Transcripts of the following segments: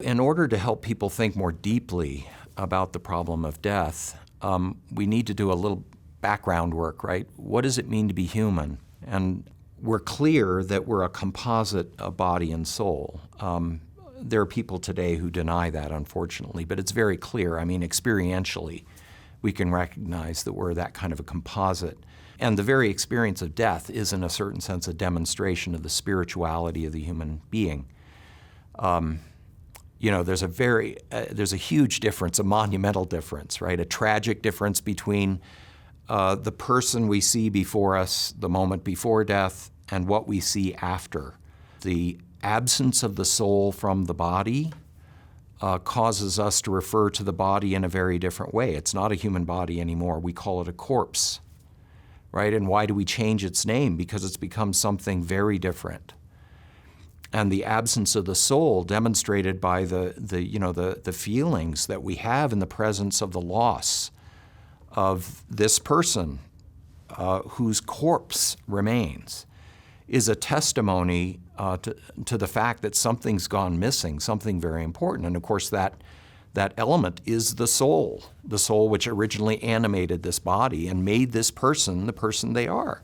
in order to help people think more deeply about the problem of death, we need to do a little background work, right? What does it mean to be human? And we're clear that we're a composite of body and soul. There are people today who deny that, unfortunately, but it's very clear. I mean, experientially, we can recognize that we're that kind of a composite. And the very experience of death is, in a certain sense, a demonstration of the spirituality of the human being. There's a huge difference, a monumental difference, right? A tragic difference between the person we see before us the moment before death and what we see after. The absence of the soul from the body causes us to refer to the body in a very different way. It's not a human body anymore. We call it a corpse, right? And why do we change its name? Because it's become something very different. And the absence of the soul, demonstrated by the feelings that we have in the presence of the loss of this person whose corpse remains, is a testimony to the fact that something's gone missing, something very important. And of course, that element is the soul which originally animated this body and made this person the person they are,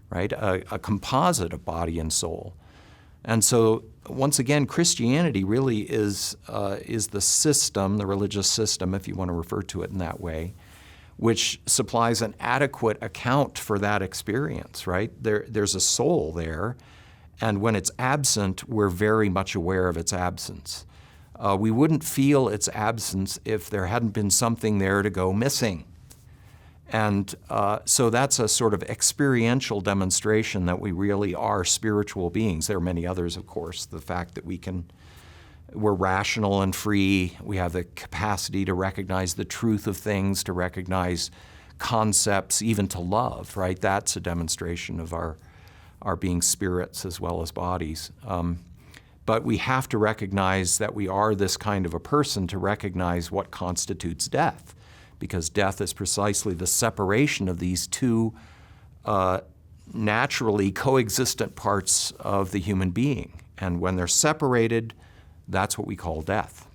right? A composite of body and soul. And so, once again, Christianity really is the system, the religious system, if you want to refer to it in that way, which supplies an adequate account for that experience, right? There's a soul there, and when it's absent, we're very much aware of its absence. We wouldn't feel its absence if there hadn't been something there to go missing. And so that's a sort of experiential demonstration that we really are spiritual beings. There are many others, of course. The fact that we're rational and free. We have the capacity to recognize the truth of things, to recognize concepts, even to love, right? That's a demonstration of our being spirits as well as bodies. But we have to recognize that we are this kind of a person to recognize what constitutes death, because death is precisely the separation of these two naturally coexistent parts of the human being. And when they're separated, that's what we call death.